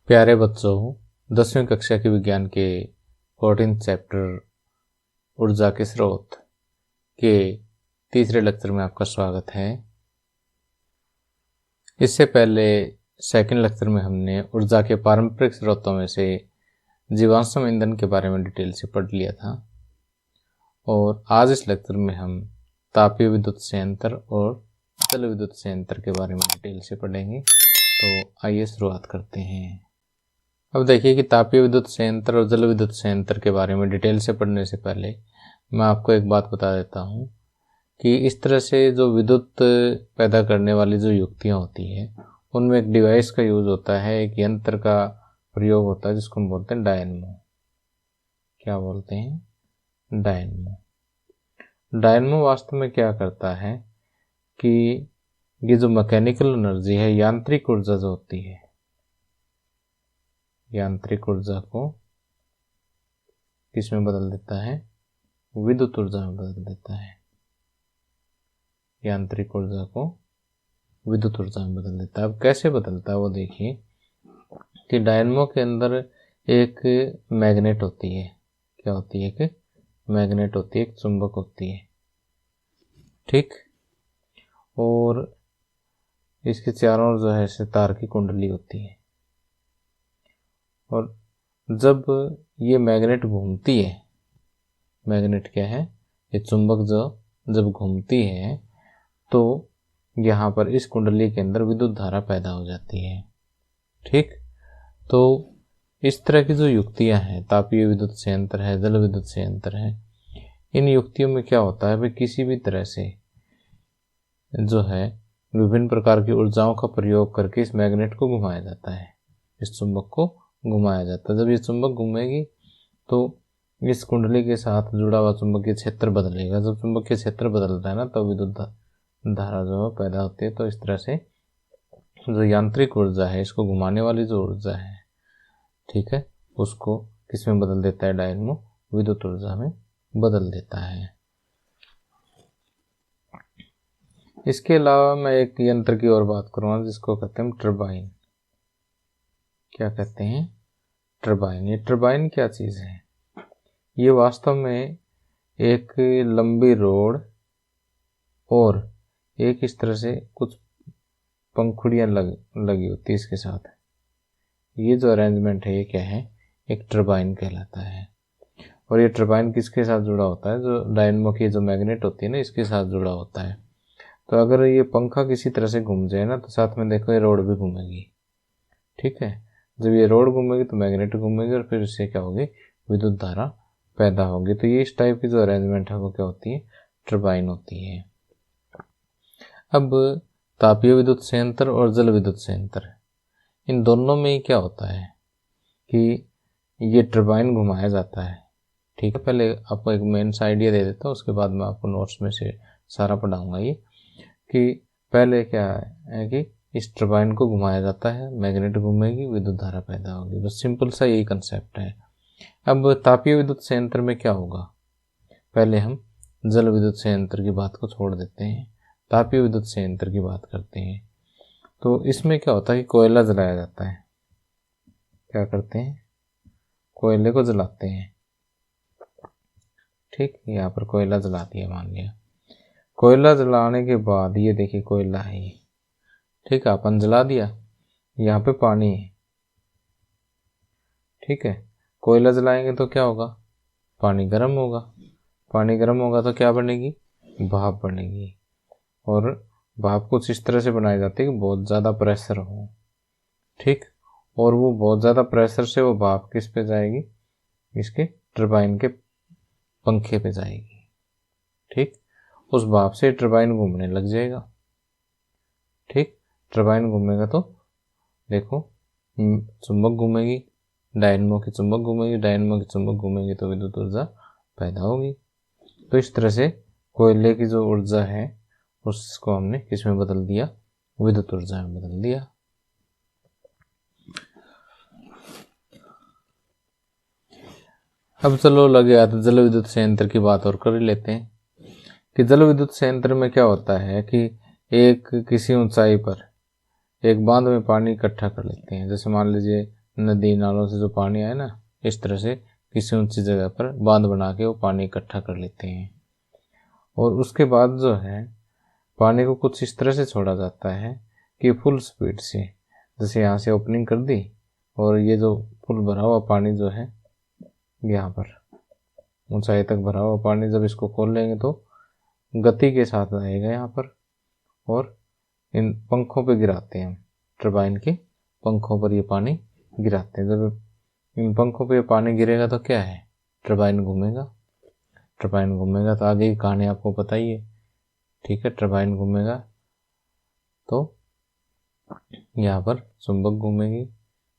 प्यारे बच्चों, 10वीं कक्षा के विज्ञान के 14th चैप्टर ऊर्जा के स्रोत के तीसरे लेक्चर में आपका स्वागत है। इससे पहले सेकंड लेक्चर में हमने ऊर्जा के पारंपरिक स्रोतों में से जीवाश्म ईंधन के बारे में डिटेल से पढ़ लिया था और आज इस लेक्चर में हम तापीय विद्युत संयंत्र और जल विद्युत संयंत्र के बारे में डिटेल से पढ़ेंगे। तो आइए शुरुआत करते हैं। अब देखिए कि तापीय विद्युत संयंत्र और जल विद्युत संयंत्र के बारे में डिटेल से पढ़ने से पहले मैं आपको एक बात बता देता हूँ कि इस तरह से जो विद्युत पैदा करने वाली जो युक्तियाँ होती हैं उनमें एक डिवाइस का यूज़ होता है, एक यंत्र का प्रयोग होता है जिसको हम बोलते हैं डायनमो। क्या बोलते हैं? डायनमो। डायनमो वास्तव में क्या करता है कि ये जो मैकेनिकल एनर्जी है, यांत्रिक ऊर्जा जो होती है, यांत्रिक ऊर्जा को किस में बदल देता है? विद्युत ऊर्जा में बदल देता है। यांत्रिक ऊर्जा को विद्युत ऊर्जा में बदल देता है। अब कैसे बदलता है वो देखिए कि डायनमो के अंदर एक मैग्नेट होती है। क्या होती है? एक मैग्नेट होती है, एक चुंबक होती है, ठीक। और इसके चारों ओर जो है से तार की कुंडली होती है और जब ये मैग्नेट घूमती है, मैग्नेट क्या है? ये चुंबक जो जब घूमती है तो यहाँ पर इस कुंडली के अंदर विद्युत धारा पैदा हो जाती है, ठीक। तो इस तरह की जो युक्तियाँ हैं, तापीय विद्युत संयंत्र है, जल विद्युत संयंत्र है, इन युक्तियों में क्या होता है भाई, किसी भी तरह से जो है विभिन्न प्रकार की ऊर्जाओं का प्रयोग करके इस मैग्नेट को घुमाया जाता है, इस चुंबक को घुमाया जाता है। जब ये चुंबक घूमेगी तो इस कुंडली के साथ जुड़ा हुआ चुंबकीय क्षेत्र बदलेगा। जब चुंबकीय क्षेत्र बदलता है ना तो विद्युत धारा जो है पैदा होती है। तो इस तरह से जो यांत्रिक ऊर्जा है, इसको घुमाने वाली जो ऊर्जा है, ठीक है, उसको किस में बदल देता है? डायनमो विद्युत ऊर्जा में बदल देता है। इसके अलावा मैं एक यंत्र की और बात करूँगा जिसको कहते हैं टरबाइन। क्या कहते हैं? टरबाइन। ये टरबाइन क्या चीज़ है? ये वास्तव में एक लंबी रोड और एक इस तरह से कुछ पंखुड़ियाँ लगी होती है इसके साथ। ये जो अरेंजमेंट है ये क्या है? एक टरबाइन कहलाता है। और ये टरबाइन किसके साथ जुड़ा होता है? जो डायनमो की जो मैग्नेट होती है ना, इसके साथ जुड़ा होता है। तो अगर ये पंखा किसी तरह से घूम जाए ना तो साथ में देखो ये रोड भी घूमेगी, ठीक है। जब ये रोड घूमेगी तो मैग्नेट घूमेगी और फिर इससे क्या होगी? विद्युत धारा पैदा होगी। तो ये इस टाइप की जो अरेंजमेंट है वो क्या होती है? टरबाइन होती है। अब तापीय विद्युत संयंत्र और जल विद्युत संयंत्र, इन दोनों में ही क्या होता है कि ये टरबाइन घुमाया जाता है, ठीक है। पहले आपको एक मेन सा आइडिया दे देता हूँ, उसके बाद मैं आपको नोट्स में से सारा पढ़ाऊंगा। ये कि पहले क्या है कि इस टरबाइन को घुमाया जाता है, मैग्नेट घूमेगी, विद्युत धारा पैदा होगी। बस सिंपल सा यही कंसेप्ट है। अब तापीय विद्युत संयंत्र में क्या होगा? पहले हम जल विद्युत संयंत्र की बात को छोड़ देते हैं, तापीय विद्युत संयंत्र की बात करते हैं। तो इसमें क्या होता है कि कोयला जलाया जाता है। क्या करते हैं? कोयले को जलाते हैं, ठीक। यहाँ पर कोयला जला दिया, मान लिया। कोयला जलाने के बाद ये देखिए कोयला है ये, ठीक है, अपन जला दिया। यहाँ पे पानी है, ठीक है। कोयला जलाएंगे तो क्या होगा? पानी गर्म होगा। पानी गर्म होगा तो क्या बनेगी? भाप बनेगी। और भाप कुछ इस तरह से बनाई जाती है कि बहुत ज़्यादा प्रेशर हो, ठीक। और वो बहुत ज़्यादा प्रेशर से वो भाप किस पे जाएगी? इसके टरबाइन के पंखे पे जाएगी, ठीक। उस भाप से टरबाइन घूमने लग जाएगा, ठीक। टरबाइन घूमेगा तो देखो चुंबक घूमेगी, डायनमो की चुंबक घूमेगी, डायनमो की चुंबक घूमेगी तो विद्युत ऊर्जा पैदा होगी। तो इस तरह से कोयले की जो ऊर्जा है उसको हमने किस में बदल दिया? विद्युत ऊर्जा में बदल दिया। अब चलो लगे आते जल विद्युत संयंत्र की बात और कर लेते हैं कि जल विद्युत संयंत्र में क्या होता है कि एक किसी ऊंचाई पर एक बांध में पानी इकट्ठा कर लेते हैं। जैसे मान लीजिए नदी नालों से जो पानी आए ना, इस तरह से किसी ऊंची जगह पर बांध बना के वो पानी इकट्ठा कर लेते हैं। और उसके बाद जो है पानी को कुछ इस तरह से छोड़ा जाता है कि फुल स्पीड से, जैसे यहाँ से ओपनिंग कर दी और ये जो फुल भरा हुआ पानी जो है यहाँ पर ऊंचाई तक भरा हुआ पानी जब इसको खोल लेंगे तो गति के साथ आएगा यहाँ पर, और इन पंखों पे गिराते हैं, टरबाइन के पंखों पर ये पानी गिराते हैं। जब इन पंखों पे पानी गिरेगा तो क्या है, टरबाइन घूमेगा। टरबाइन घूमेगा तो आगे की कहानी आपको पता ही है, ठीक है। टरबाइन घूमेगा तो यहाँ पर चुंबक घूमेगी,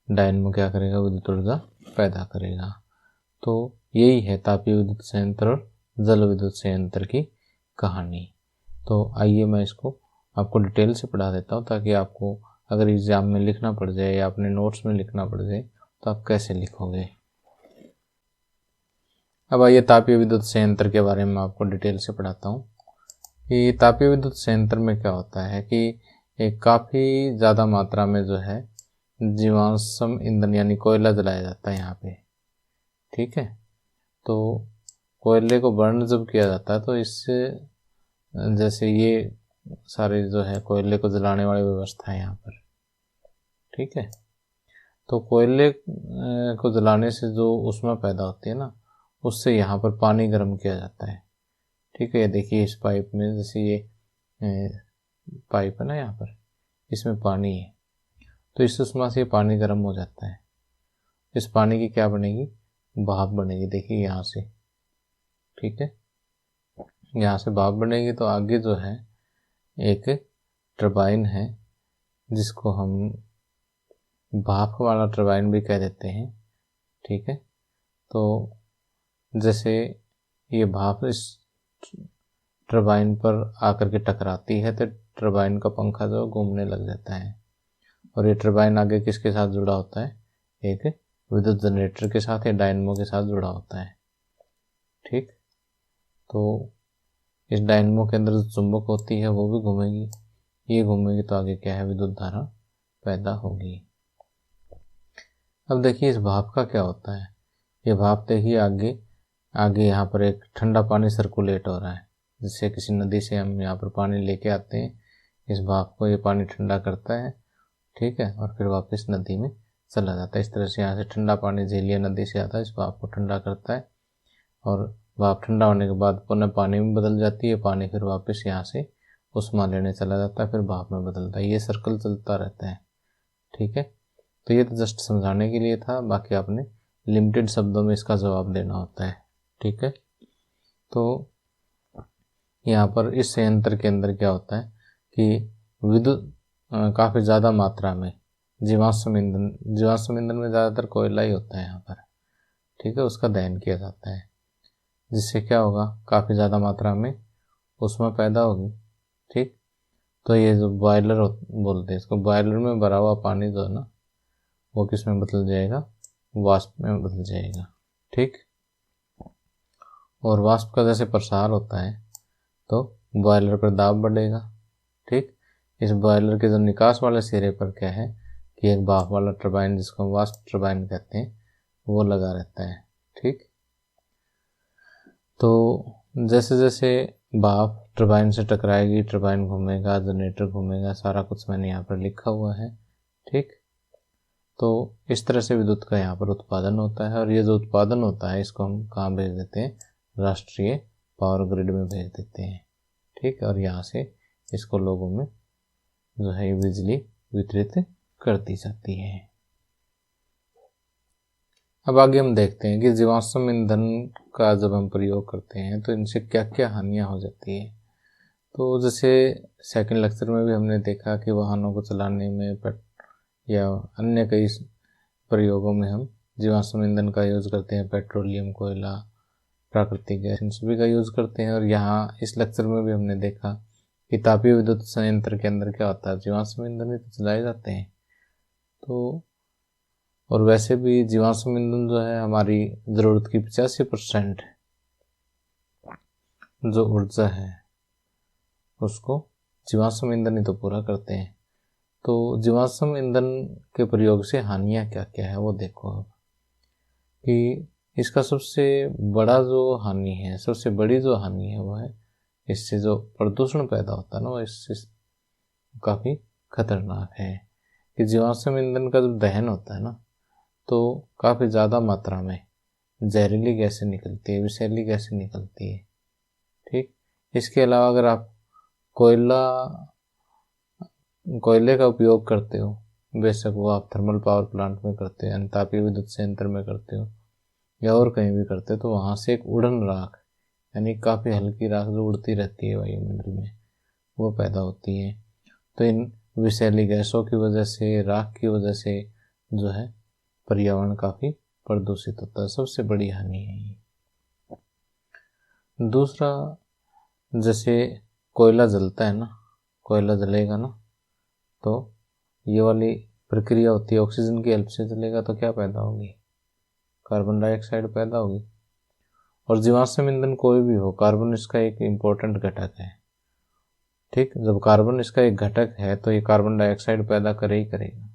डायनमो क्या करेगा, विद्युत ऊर्जा पैदा करेगा। तो यही है तापीय विद्युत संयंत्र और जल विद्युत संयंत्र की कहानी। तो आइए मैं इसको आपको डिटेल से पढ़ा देता हूँ, ताकि आपको अगर एग्जाम में लिखना पड़ जाए या अपने नोट्स में लिखना पड़ जाए तो आप कैसे लिखोगे। अब आइए तापीय विद्युत संयंत्र के बारे में आपको डिटेल से पढ़ाता हूँ कि तापीय विद्युत संयंत्र में क्या होता है कि एक काफ़ी ज़्यादा मात्रा में जो है जीवाश्म ईंधन यानी कोयला जलाया जाता है यहाँ पे, ठीक है। तो कोयले को बर्न जब किया जाता है तो इससे जैसे ये सारे जो है कोयले को जलाने वाली व्यवस्था है यहाँ पर, ठीक है। तो कोयले को जलाने से जो ऊष्मा पैदा होती है ना, उससे यहाँ पर पानी गर्म किया जाता है, ठीक है। ये देखिए इस पाइप में, जैसे ये पाइप है ना यहाँ पर, इसमें पानी है, तो इस ऊष्मा से पानी गर्म हो जाता है। इस पानी की क्या बनेगी, भाप बनेगी, देखिए यहाँ से, ठीक है। यहाँ से भाप बनेगी तो आगे जो है एक टरबाइन है जिसको हम भाप वाला टरबाइन भी कह देते हैं, ठीक है। तो जैसे ये भाप इस टरबाइन पर आकर के टकराती है तो टरबाइन का पंखा जो घूमने लग जाता है, और ये टरबाइन आगे किसके साथ जुड़ा होता है, एक विद्युत जनरेटर के साथ या डायनमो के साथ जुड़ा होता है, ठीक। तो इस डायनमो के अंदर जो चुंबक होती है वो भी घूमेगी, ये घूमेगी तो आगे क्या है, विद्युत धारा पैदा होगी। अब देखिए इस भाप का क्या होता है, ये भाप देखिए आगे यहाँ पर एक ठंडा पानी सर्कुलेट हो रहा है, जिससे किसी नदी से हम यहाँ पर पानी लेके आते हैं, इस भाप को ये पानी ठंडा करता है, ठीक है, और फिर वापस नदी में चला जाता है। इस तरह से यहाँ से ठंडा पानी झीलिया नदी से आता है, इस भाप को ठंडा करता है, और भाप ठंडा होने के बाद पुनः पानी में बदल जाती है, पानी फिर वापस यहाँ से ऊष्मा लेने चला जाता है, फिर भाप में बदलता है, ये सर्कल चलता रहता है, ठीक है। तो ये तो जस्ट समझाने के लिए था, बाकी आपने लिमिटेड शब्दों में इसका जवाब देना होता है, ठीक है। तो यहाँ पर इस संयंत्र के अंदर क्या होता है कि विद्युत काफ़ी ज़्यादा मात्रा में जीवाश्म ईंधन में ज़्यादातर कोयला ही होता है यहाँ पर, ठीक है, उसका दहन किया जाता है, जिससे क्या होगा, काफ़ी ज़्यादा मात्रा में ऊष्मा पैदा होगी, ठीक। तो ये जो बॉयलर बोलते हैं इसको, बॉयलर में भरा हुआ पानी जो है ना, वो किस में बदल जाएगा, वाष्प में बदल जाएगा, ठीक। और वाष्प का जैसे प्रसार होता है तो बॉयलर पर दाब बढ़ेगा, ठीक। इस बॉयलर के जो निकास वाले सिरे पर क्या है कि एक भाप वाला टरबाइन, जिसको हम वाष्प टरबाइन कहते हैं, वो लगा रहता है, ठीक। तो जैसे जैसे भाप टरबाइन से टकराएगी, टरबाइन घूमेगा, जनरेटर घूमेगा, सारा कुछ मैंने यहाँ पर लिखा हुआ है, ठीक। तो इस तरह से विद्युत का यहाँ पर उत्पादन होता है, और ये जो उत्पादन होता है इसको हम कहाँ भेज देते हैं, राष्ट्रीय पावर ग्रिड में भेज देते हैं, ठीक। और यहाँ से इसको लोगों में जो है बिजली वितरित कर दी जाती है। अब आगे हम देखते हैं कि जीवाश्म ईंधन का जब हम प्रयोग करते हैं तो इनसे क्या क्या हानियाँ हो जाती है। तो जैसे सेकंड लेक्चर में भी हमने देखा कि वाहनों को चलाने में या अन्य कई प्रयोगों में हम जीवाश्म ईंधन का यूज़ करते हैं, पेट्रोलियम, कोयला, प्राकृतिक गैस, इन सभी का यूज़ करते हैं। और यहाँ इस लेक्चर में भी हमने देखा कि तापीय विद्युत संयंत्र के अंदर क्या होता है, जीवाश्म ईंधन ही तो चलाए जाते हैं। तो और वैसे भी जीवाश्म ईंधन जो है हमारी ज़रूरत की 85% जो ऊर्जा है उसको जीवाश्म ईंधन ही तो पूरा करते हैं। तो जीवाश्म ईंधन के प्रयोग से हानियाँ क्या क्या है वो देखो अब, कि इसका सबसे बड़ा जो हानि है, सबसे बड़ी जो हानि है वो है इससे जो प्रदूषण पैदा होता है ना, वो इससे काफ़ी खतरनाक है। कि जीवाश्म ईंधन का जब दहन होता है ना, तो काफ़ी ज़्यादा मात्रा में जहरीली गैसें निकलती है, विषैली गैसें निकलती है। ठीक। इसके अलावा अगर आप कोयले का उपयोग करते हो, बेशक वो आप थर्मल पावर प्लांट में करते हैं, तापीय विद्युत संयंत्र में करते हो या और कहीं भी करते हो, तो वहाँ से एक उड़न राख, यानी काफ़ी हल्की राख जो उड़ती रहती है वायुमंडल में, वो पैदा होती है। तो इन विषैली गैसों की वजह से, राख की वजह से जो है पर्यावरण काफ़ी प्रदूषित होता है। सबसे बड़ी हानि है ये। दूसरा, जैसे कोयला जलता है ना, कोयला जलेगा ना, तो ये वाली प्रक्रिया होती है, ऑक्सीजन की हेल्प से जलेगा तो क्या पैदा होगी, कार्बन डाइऑक्साइड पैदा होगी। और जीवाश्म ईंधन कोई भी हो, कार्बन इसका एक इम्पोर्टेंट घटक है। ठीक। जब कार्बन इसका एक घटक है तो ये कार्बन डाइऑक्साइड पैदा करे ही करेगा।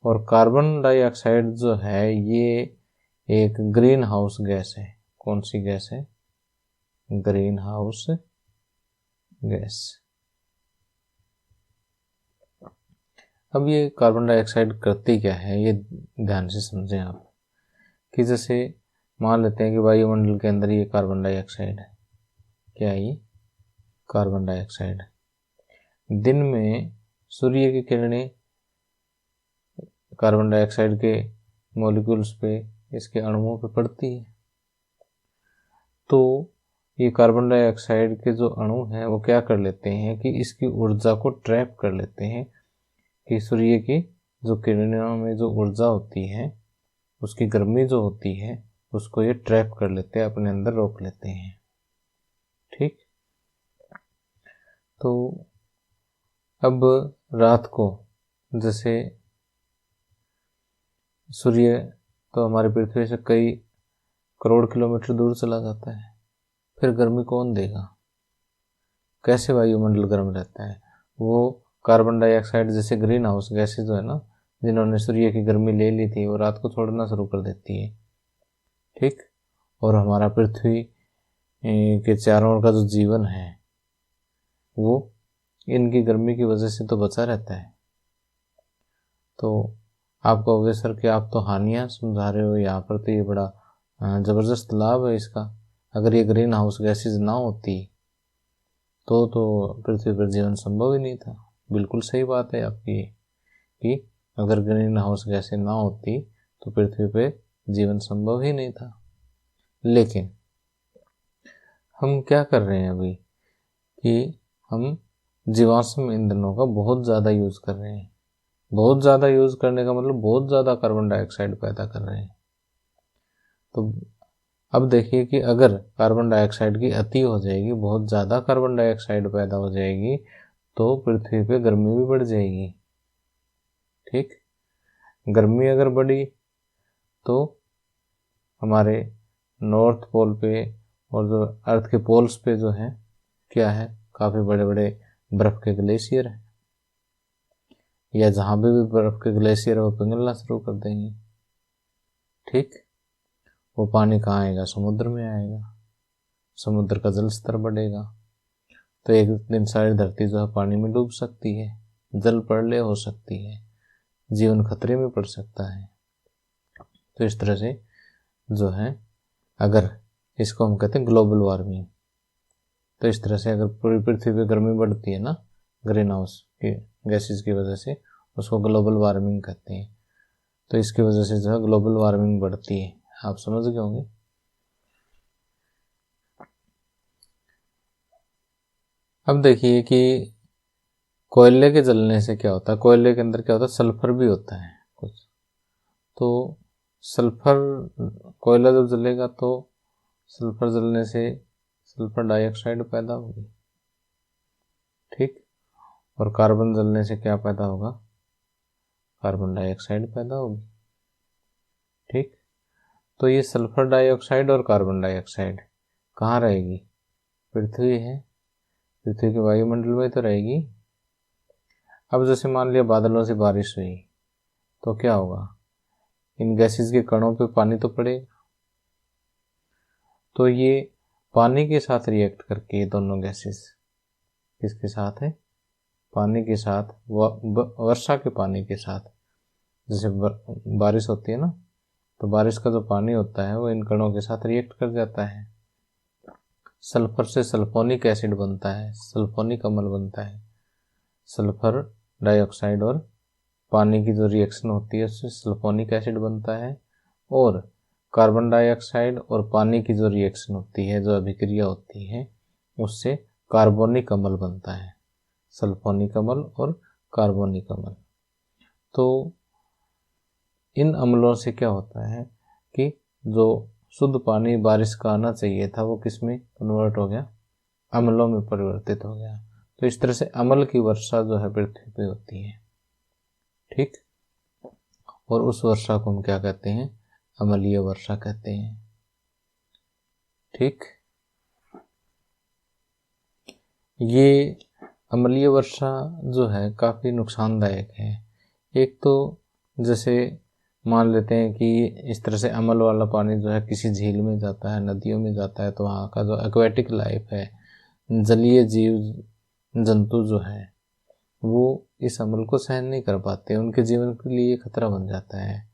और कार्बन डाइऑक्साइड जो है ये एक ग्रीन हाउस गैस है। कौन सी गैस है? Green house gas. अब ये कार्बन डाइऑक्साइड करती क्या है, ये ध्यान से समझें आप। कि जैसे मान लेते हैं कि वायुमंडल के अंदर ये कार्बन डाइऑक्साइड है। क्या है ये? Carbon dioxide. दिन में सूर्य की किरणें कार्बन डाइऑक्साइड के मॉलिक्यूल्स पे, इसके अणुओं पे पड़ती है। तो ये कार्बन डाइऑक्साइड के जो अणु हैं वो क्या कर लेते हैं कि इसकी ऊर्जा को ट्रैप कर लेते हैं, कि सूर्य की जो किरणों में जो ऊर्जा होती है, उसकी गर्मी जो होती है, उसको ये ट्रैप कर लेते हैं, अपने अंदर रोक लेते हैं। ठीक। तो अब रात को जैसे सूर्य तो हमारी पृथ्वी से कई करोड़ किलोमीटर दूर चला जाता है, फिर गर्मी कौन देगा? कैसे वायुमंडल गर्म रहता है? वो कार्बन डाइऑक्साइड जैसे ग्रीन हाउस गैसेज जो है ना, जिन्होंने सूर्य की गर्मी ले ली थी, वो रात को छोड़ना शुरू कर देती है। ठीक। और हमारा पृथ्वी के चारों ओर का जो जीवन है वो इनकी गर्मी की वजह से तो बचा रहता है। तो आप कहोगे सर कि आप तो हानियाँ समझा रहे हो यहाँ पर, तो ये बड़ा ज़बरदस्त लाभ है इसका। अगर ये ग्रीन हाउस गैसेज ना होती तो पृथ्वी पर जीवन संभव ही नहीं था। बिल्कुल सही बात है आपकी, कि अगर ग्रीन हाउस गैसें ना होती तो पृथ्वी पे जीवन संभव ही नहीं था। लेकिन हम क्या कर रहे हैं अभी, कि हम जीवाश्म ईंधनों का बहुत ज़्यादा यूज़ कर रहे हैं। बहुत ज़्यादा यूज़ करने का मतलब बहुत ज़्यादा कार्बन डाइऑक्साइड पैदा कर रहे हैं। तो अब देखिए कि अगर कार्बन डाइऑक्साइड की अति हो जाएगी, बहुत ज़्यादा कार्बन डाइऑक्साइड पैदा हो जाएगी, तो पृथ्वी पे गर्मी भी बढ़ जाएगी। ठीक। गर्मी अगर बढ़ी तो हमारे नॉर्थ पोल पे और जो अर्थ के पोल्स पे जो है क्या है, काफ़ी बड़े बड़े बर्फ़ के ग्लेशियर हैं, या जहाँ भी बर्फ़ के ग्लेशियर वो पिघलना शुरू कर देंगे। ठीक। वो पानी कहाँ आएगा? समुद्र में आएगा। समुद्र का जल स्तर बढ़ेगा तो एक दिन सारी धरती जो है पानी में डूब सकती है, जल प्रलय हो सकती है, जीवन खतरे में पड़ सकता है। तो इस तरह से जो है, अगर इसको हम कहते हैं ग्लोबल वार्मिंग, तो इस तरह से अगर पूरी पृथ्वी पे गर्मी बढ़ती है ना ग्रीन हाउस के गैसेज की वजह से, उसको ग्लोबल वार्मिंग कहते हैं। तो इसकी वजह से जो है ग्लोबल वार्मिंग बढ़ती है। आप समझ गए होंगे। अब देखिए कि कोयले के जलने से क्या होता है। कोयले के अंदर क्या होता है, सल्फर भी होता है कुछ। तो सल्फर, कोयला जब जलेगा तो सल्फर जलने से सल्फर डाइऑक्साइड पैदा होगी। ठीक। और कार्बन जलने से क्या पैदा होगा? कार्बन डाइऑक्साइड पैदा होगी। ठीक। तो ये सल्फर डाइऑक्साइड और कार्बन डाइऑक्साइड कहाँ रहेगी? पृथ्वी है, पृथ्वी के वायुमंडल में तो रहेगी। अब जैसे मान लिया बादलों से बारिश हुई तो क्या होगा, इन गैसेस के कणों पे पानी तो पड़ेगा, तो ये पानी के साथ रिएक्ट करके ये दोनों गैसेस किसके साथ है, पानी के साथ, वर्षा के पानी के साथ। जैसे बारिश होती है ना, तो बारिश का जो पानी होता है वो इन कणों के साथ रिएक्ट कर जाता है। सल्फर से सल्फोनिक एसिड बनता है, सल्फोनिक अम्ल बनता है। सल्फर डाइऑक्साइड और पानी की जो रिएक्शन होती है उससे सल्फोनिक एसिड बनता है, और कार्बन डाइऑक्साइड और पानी की जो रिएक्शन होती है, जो अभिक्रिया होती है, उससे कार्बोनिक अम्ल बनता है, सल्फोनिक अम्ल और कार्बोनिक अम्ल। तो इन अम्लों से क्या होता है कि जो शुद्ध पानी बारिश का आना चाहिए था वो किस में कन्वर्ट हो गया, अम्लों में परिवर्तित हो गया। तो इस तरह से अम्ल की वर्षा जो है पृथ्वी पे होती है, ठीक। और उस वर्षा को हम क्या कहते हैं, अम्लीय वर्षा कहते हैं, ठीक। ये अम्लीय वर्षा जो है काफ़ी नुकसानदायक है। एक तो जैसे मान लेते हैं कि इस तरह से अम्ल वाला पानी जो है किसी झील में जाता है, नदियों में जाता है, तो वहाँ का जो एक्वेटिक लाइफ है, जलीय जीव जंतु जो है वो इस अम्ल को सहन नहीं कर पाते, उनके जीवन के लिए खतरा बन जाता है।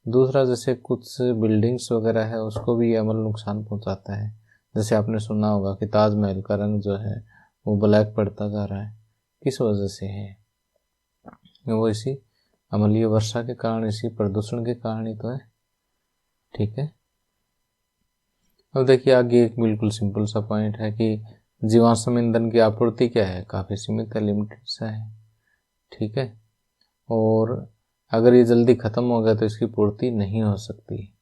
दूसरा, जैसे कुछ बिल्डिंग्स वगैरह है उसको भी ये अम्ल नुकसान पहुँचाता है। जैसे आपने सुना होगा कि ताजमहल का रंग जो है वो ब्लैक पड़ता जा रहा है, किस वजह से है, वो इसी अम्लीय वर्षा के कारण, इसी प्रदूषण के कारण ही तो है, ठीक है। अब देखिए आगे एक बिल्कुल सिंपल सा पॉइंट है कि जीवाश्म ईंधन की आपूर्ति क्या है, काफ़ी सीमित है, लिमिटेड सा है, ठीक है। और अगर ये जल्दी ख़त्म हो गया तो इसकी पूर्ति नहीं हो सकती,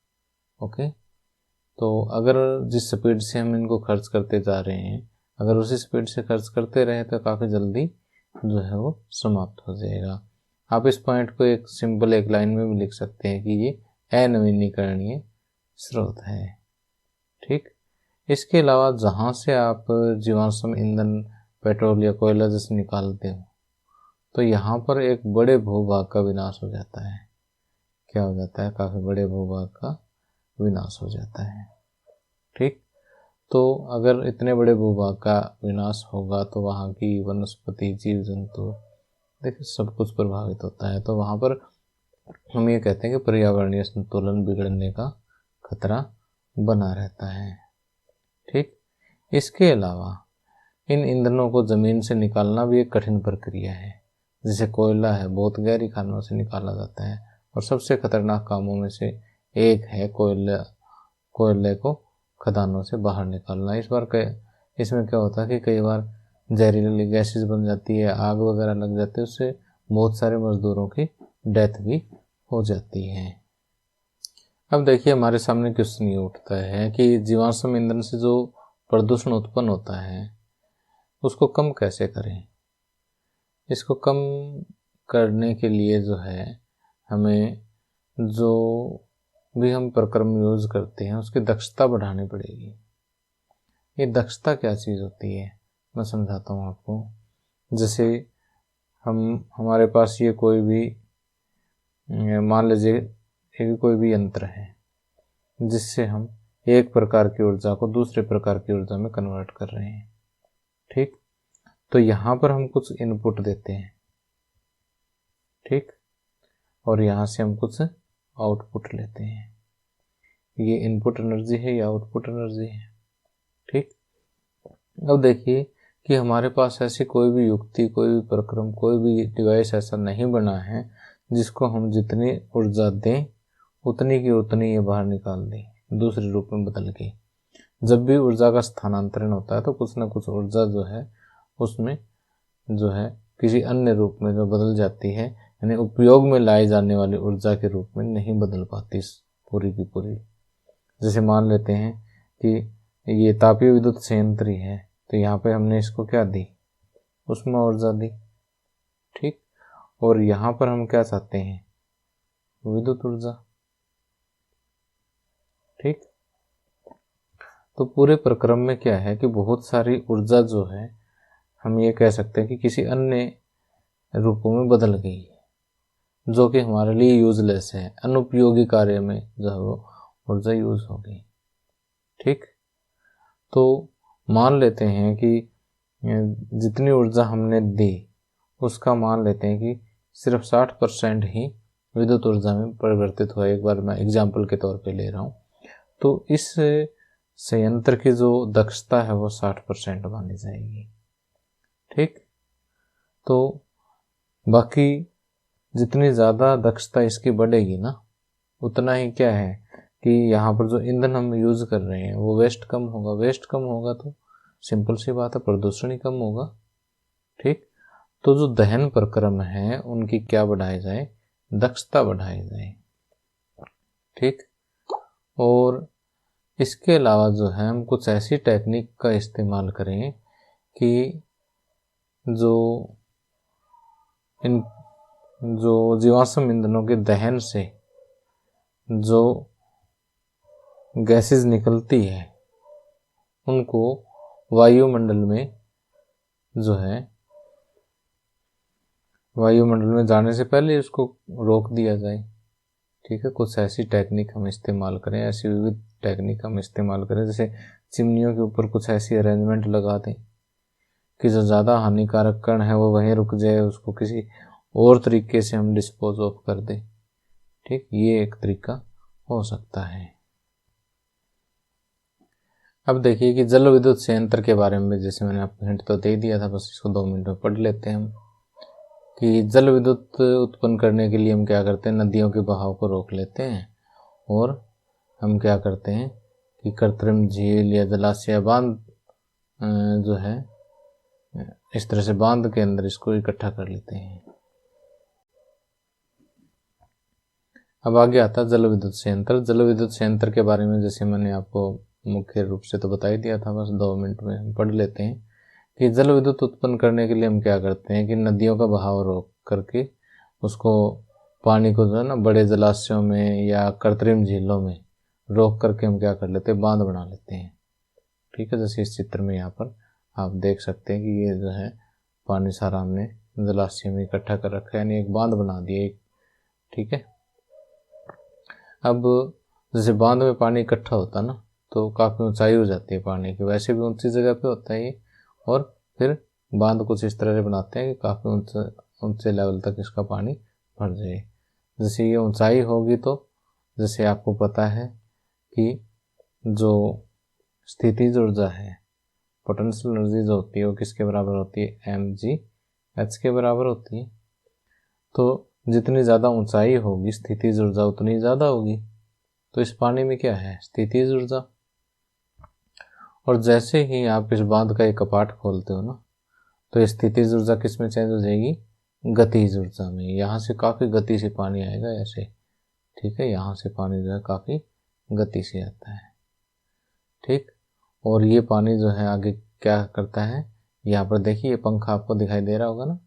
ओके। तो अगर जिस स्पीड से हम इनको खर्च करते जा रहे हैं, अगर उसी स्पीड से खर्च करते रहे तो काफ़ी जल्दी जो है वो समाप्त हो जाएगा। आप इस पॉइंट को एक सिंपल एक लाइन में भी लिख सकते हैं कि ये अनवीनीकरणीय स्रोत है, ठीक। इसके अलावा जहाँ से आप जीवाश्म ईंधन पेट्रोल या कोयला जैसे निकालते हो तो यहाँ पर एक बड़े भूभाग का विनाश हो जाता है। क्या हो जाता है, काफ़ी बड़े भूभाग का विनाश हो जाता है, ठीक। तो अगर इतने बड़े भूभाग का विनाश होगा तो वहाँ की वनस्पति, जीव जंतु, देखिए सब कुछ प्रभावित होता है। तो वहाँ पर हम ये कहते हैं कि पर्यावरणीय संतुलन बिगड़ने का खतरा बना रहता है, ठीक। इसके अलावा इन ईंधनों को ज़मीन से निकालना भी एक कठिन प्रक्रिया है। जैसे कोयला है, बहुत गहरी खानों से निकाला जाता है, और सबसे खतरनाक कामों में से एक है कोयले को खदानों से बाहर निकालना। इसमें क्या होता है कि कई बार जहरीली गैसेस बन जाती है, आग वगैरह लग जाती है, उससे बहुत सारे मजदूरों की डेथ भी हो जाती है। अब देखिए हमारे सामने क्वेश्चन ये उठता है कि जीवाश्म ईंधन से जो प्रदूषण उत्पन्न होता है उसको कम कैसे करें। इसको कम करने के लिए जो है हमें जो भी हम प्रक्रम यूज करते हैं उसकी दक्षता बढ़ानी पड़ेगी। ये दक्षता क्या चीज़ होती है, मैं समझाता हूँ आपको। जैसे हमारे पास ये कोई भी, मान लीजिए ये कोई भी यंत्र है जिससे हम एक प्रकार की ऊर्जा को दूसरे प्रकार की ऊर्जा में कन्वर्ट कर रहे हैं, ठीक। तो यहाँ पर हम कुछ इनपुट देते हैं, ठीक, और यहाँ से हम कुछ आउटपुट लेते हैं। ये इनपुट एनर्जी है, या आउटपुट एनर्जी है, ठीक। अब देखिए कि हमारे पास ऐसी कोई भी युक्ति, कोई भी प्रक्रम, कोई भी डिवाइस ऐसा नहीं बना है जिसको हम जितनी ऊर्जा दें उतनी की उतनी ये बाहर निकाल दें, दूसरे रूप में बदल के। जब भी ऊर्जा का स्थानांतरण होता है तो कुछ ना कुछ ऊर्जा जो है उसमें जो है किसी अन्य रूप में जो बदल जाती है, यानी उपयोग में लाई जाने वाली ऊर्जा के रूप में नहीं बदल पाती पूरी की पूरी। जैसे मान लेते हैं कि ये तापीय विद्युत संयंत्र है, तो यहाँ पे हमने इसको क्या दी, उसमें ऊर्जा दी, ठीक। और यहाँ पर हम क्या चाहते हैं, विद्युत ऊर्जा, ठीक। तो पूरे प्रक्रम में क्या है कि बहुत सारी ऊर्जा जो है हम ये कह सकते हैं कि किसी अन्य रूपों में बदल गई है, जो कि हमारे लिए यूजलेस है, अनुपयोगी कार्य में जो है वो ऊर्जा यूज होगी। ठीक, तो मान लेते हैं कि जितनी ऊर्जा हमने दी उसका मान लेते हैं कि सिर्फ 60% ही विद्युत ऊर्जा में परिवर्तित हुआ। एक बार मैं एग्जाम्पल के तौर पे ले रहा हूँ। तो इस संयंत्र की जो दक्षता है वो 60% मानी जाएगी। ठीक, तो बाकी जितनी ज़्यादा दक्षता इसकी बढ़ेगी ना, उतना ही क्या है कि यहाँ पर जो ईंधन हम यूज़ कर रहे हैं वो वेस्ट कम होगा। वेस्ट कम होगा तो सिंपल सी बात है, प्रदूषण ही कम होगा। ठीक, तो जो दहन प्रक्रम है उनकी क्या बढ़ाई जाए, दक्षता बढ़ाई जाए। ठीक, और इसके अलावा जो है हम कुछ ऐसी टेक्निक का इस्तेमाल करें कि जो जीवाश्म ईंधनों के दहन से जो गैसेस निकलती है उनको वायुमंडल में जो है वायुमंडल में जाने से पहले उसको रोक दिया जाए। ठीक है, कुछ ऐसी टेक्निक हम इस्तेमाल करें, ऐसी विविध टेक्निक हम इस्तेमाल करें, जैसे चिमनियों के ऊपर कुछ ऐसी अरेंजमेंट लगा दें कि जो ज़्यादा हानिकारक कण है वो वहीं रुक जाए, उसको किसी और तरीके से हम डिस्पोज ऑफ कर दें। ठीक, ये एक तरीका हो सकता है। अब देखिए कि जल विद्युत संयंत्र के बारे में जैसे मैंने आपको हिंट तो दे दिया था, बस इसको 2 मिनट में पढ़ लेते हैं हम कि जल विद्युत उत्पन्न करने के लिए हम क्या करते हैं, नदियों के बहाव को रोक लेते हैं और हम क्या करते हैं कि कृत्रिम झील या जलाशय बांध जो है इस तरह से बांध के अंदर इसको इकट्ठा कर लेते हैं। अब आगे आता है जल विद्युत संयंत्र। जल विद्युत संयंत्र के बारे में जैसे मैंने आपको मुख्य रूप से तो बता ही दिया था, बस 2 मिनट में हम पढ़ लेते हैं कि जल विद्युत उत्पन्न करने के लिए हम क्या करते हैं कि नदियों का बहाव रोक करके उसको पानी को जो है ना बड़े जलाशयों में या कृत्रिम झीलों में रोक करके हम क्या कर लेते हैं, बांध बना लेते हैं। ठीक है, जैसे इस चित्र में यहाँ पर आप देख सकते हैं कि ये जो है पानी सारा हमने जलाशय में इकट्ठा कर रखा है, यानी एक बांध बना दिया एक। ठीक है, अब जैसे बांध में पानी इकट्ठा होता है ना तो काफ़ी ऊंचाई हो जाती है पानी की, वैसे भी ऊंची जगह पे होता है ये, और फिर बांध कुछ इस तरह से बनाते हैं कि काफ़ी ऊंचे लेवल तक इसका पानी भर जाए। जैसे ये ऊंचाई होगी तो जैसे आपको पता है कि जो स्थितिज ऊर्जा है, पोटेंशियल एनर्जी जो होती है वो किसके बराबर होती है, mgh के बराबर होती है। तो जितनी ज़्यादा ऊंचाई होगी स्थितिज ऊर्जा उतनी ज़्यादा होगी। तो इस पानी में क्या है, स्थितिज ऊर्जा। और जैसे ही आप इस बांध का एक कपाट खोलते हो ना तो स्थितिज ऊर्जा किस में चेंज हो जाएगी, गतिज ऊर्जा में। यहाँ से काफ़ी गति से पानी आएगा ऐसे। ठीक है, यहाँ से पानी जो है काफ़ी गति से आता है। ठीक, और ये पानी जो है आगे क्या करता है, यहाँ पर देखिए ये पंखा आपको दिखाई दे रहा होगा ना,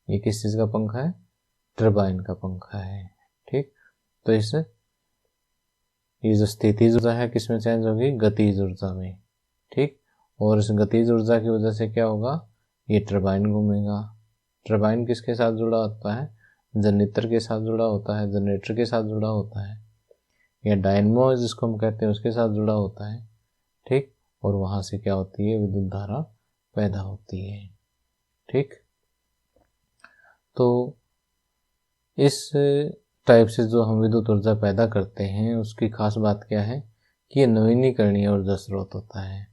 ये किस चीज़ का पंखा है, टरबाइन का पंखा है। ठीक, तो इससे ये जो स्थितिज ऊर्जा है किस में चेंज होगी, गतिज ऊर्जा में। ठीक, और इस गतिज ऊर्जा की वजह से क्या होगा, ये टरबाइन घूमेगा। टरबाइन किसके साथ जुड़ा होता है, जनरेटर के साथ जुड़ा होता है, जनरेटर के साथ जुड़ा होता है, या डायनमो जिसको हम कहते हैं उसके साथ जुड़ा होता है। ठीक, और वहाँ से क्या होती है, विद्युत धारा पैदा होती है। ठीक, तो इस टाइप से जो हम विद्युत ऊर्जा पैदा करते हैं उसकी खास बात क्या है कि ये नवीनीकरणीय ऊर्जा स्रोत होता है।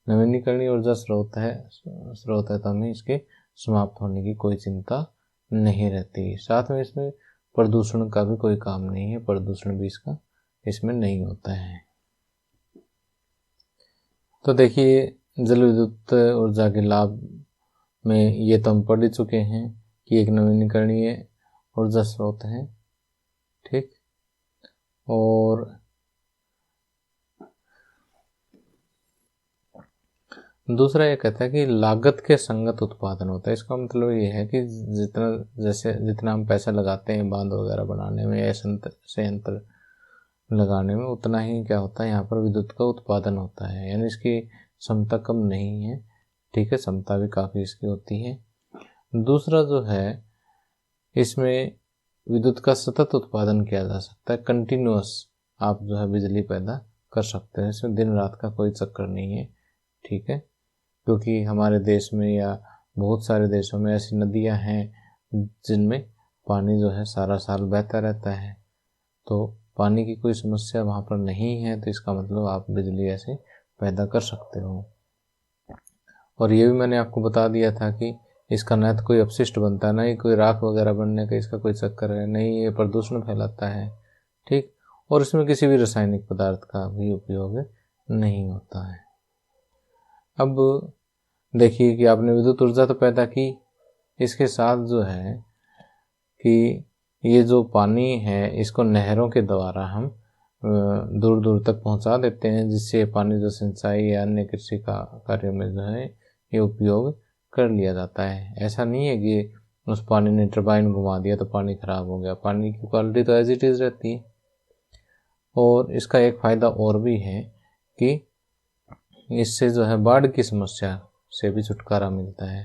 नवीनीकरणीय ऊर्जा स्रोत है तो हमें इसके समाप्त होने की कोई चिंता नहीं रहती। साथ में इसमें प्रदूषण का भी कोई काम नहीं है, प्रदूषण भी इसमें नहीं होता है। तो देखिए जल विद्युत ऊर्जा के लाभ में ये तो हम पढ़ ही चुके हैं कि एक नवीनीकरणीय ऊर्जा स्रोत है। ठीक, और दूसरा ये कहता है कि लागत के संगत उत्पादन होता है। इसका मतलब ये है कि जितना हम पैसा लगाते हैं बांध वगैरह बनाने में या संयंत्र लगाने में, उतना ही क्या होता है यहाँ पर विद्युत का उत्पादन होता है, यानी इसकी क्षमता कम नहीं है। ठीक है, क्षमता भी काफ़ी इसकी होती है। दूसरा जो है इसमें विद्युत का सतत उत्पादन किया जा सकता है, कंटिन्यूअस आप जो है बिजली पैदा कर सकते हैं। इसमें दिन रात का कोई चक्कर नहीं है, ठीक है। क्योंकि हमारे देश में या बहुत सारे देशों में ऐसी नदियां हैं जिनमें पानी जो है सारा साल बहता रहता है, तो पानी की कोई समस्या वहाँ पर नहीं है, तो इसका मतलब आप बिजली ऐसे पैदा कर सकते हो। और ये भी मैंने आपको बता दिया था कि इसका न तो कोई अपशिष्ट बनता है, ना ही कोई राख वगैरह बनने का इसका कोई चक्कर है, नहीं ये प्रदूषण फैलाता है, ठीक। और इसमें किसी भी रासायनिक पदार्थ का भी उपयोग नहीं होता है। अब देखिए कि आपने विद्युत ऊर्जा तो पैदा की, इसके साथ जो है कि ये जो पानी है इसको नहरों के द्वारा हम दूर दूर तक पहुंचा देते हैं, जिससे पानी जो सिंचाई या अन्य कृषि का कार्य में जो है ये उपयोग कर लिया जाता है। ऐसा नहीं है कि उस पानी ने टरबाइन घुमा दिया तो पानी खराब हो गया, पानी की क्वालिटी तो एज इट इज़ रहती है। और इसका एक फ़ायदा और भी है कि इससे जो है बाढ़ की समस्या से भी छुटकारा मिलता है।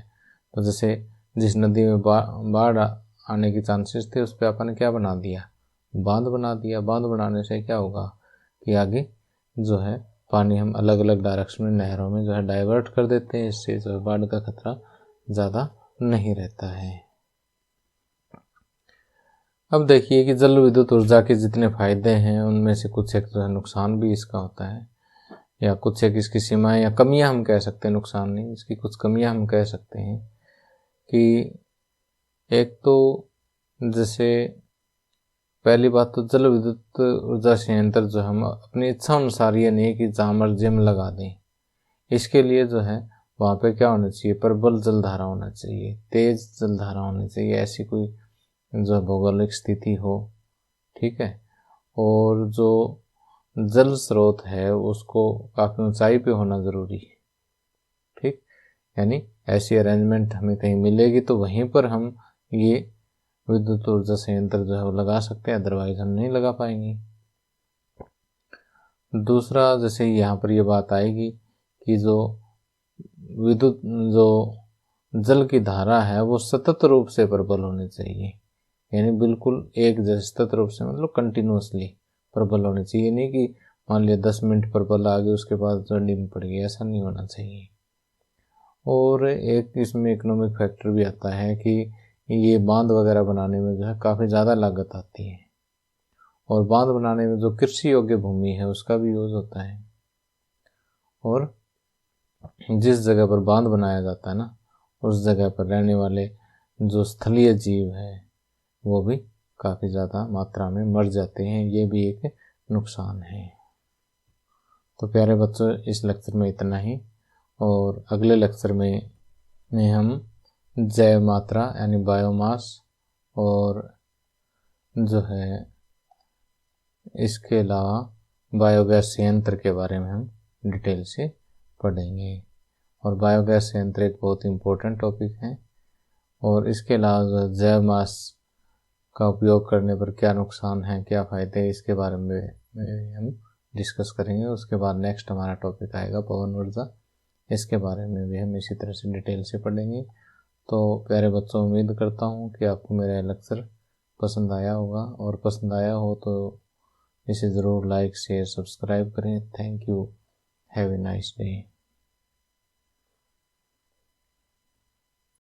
तो जैसे जिस नदी में बाढ़ आने की चांसेस थे, उस पर अपन ने क्या बना दिया, बांध बना दिया। बांध बनाने से क्या होगा कि आगे जो है पानी हम अलग अलग डायरेक्शन में नहरों में जो है डाइवर्ट कर देते हैं, इससे जो है बाढ़ का खतरा ज़्यादा नहीं रहता है। अब देखिए कि जल विद्युत ऊर्जा के जितने फायदे हैं उनमें से कुछ एक जो है नुकसान भी इसका होता है, या कुछ एक इसकी सीमाएं या कमियां हम कह सकते हैं, नुकसान नहीं, इसकी कुछ कमियां हम कह सकते हैं। कि एक तो जैसे पहली बात तो जल विद्युत ऊर्जा संयंत्र जो हम अपनी इच्छा अनुसार ये नहीं कि जहाँ मर्जी हम लगा दें। इसके लिए जो है वहाँ पे क्या होना चाहिए, प्रबल जलधारा होना चाहिए, तेज जलधारा होनी चाहिए, ऐसी कोई जो भौगोलिक स्थिति हो, ठीक है। और जो जल स्रोत है उसको काफ़ी ऊंचाई पे होना ज़रूरी है, ठीक। यानी ऐसी अरेंजमेंट हमें कहीं मिलेगी तो वहीं पर हम ये विद्युत ऊर्जा संयंत्र जो है वो लगा सकते हैं, अदरवाइज हम नहीं लगा पाएंगे। दूसरा, जैसे यहाँ पर ये बात आएगी कि जो विद्युत जो जल की धारा है वो सतत रूप से प्रबल होनी चाहिए, यानी बिल्कुल एक जैसे सतत रूप से मतलब कंटिन्यूसली प्रबल होनी चाहिए। नहीं कि मान लिया 10 मिनट प्रबल आ गई उसके बाद जो डिम पड़ गई, ऐसा नहीं होना चाहिए। और एक इसमें इकोनॉमिक फैक्टर भी आता है कि ये बांध वगैरह बनाने में जो है काफ़ी ज़्यादा लागत आती है, और बांध बनाने में जो कृषि योग्य भूमि है उसका भी यूज़ होता है, और जिस जगह पर बांध बनाया जाता है ना उस जगह पर रहने वाले जो स्थलीय जीव है वो भी काफ़ी ज़्यादा मात्रा में मर जाते हैं, ये भी एक नुकसान है। तो प्यारे बच्चों, इस लेक्चर में इतना ही, और अगले लेक्चर में हम जैव मात्रा यानी बायोमास और जो है इसके अलावा बायोगैस संयंत्र के बारे में हम डिटेल से पढ़ेंगे। और बायोगैस संयंत्र एक बहुत इम्पोर्टेंट टॉपिक है, और इसके अलावा जैव मास का उपयोग करने पर क्या नुकसान है, क्या फ़ायदे हैं, इसके बारे में हम डिस्कस करेंगे। उसके बाद नेक्स्ट हमारा टॉपिक आएगा पवन ऊर्जा, इसके बारे में भी हम इसी तरह से डिटेल से पढ़ेंगे। तो प्यारे बच्चों, उम्मीद करता हूँ कि आपको मेरा लेक्चर पसंद आया होगा, और पसंद आया हो तो इसे ज़रूर लाइक शेयर सब्सक्राइब करें। Thank you, have a nice day.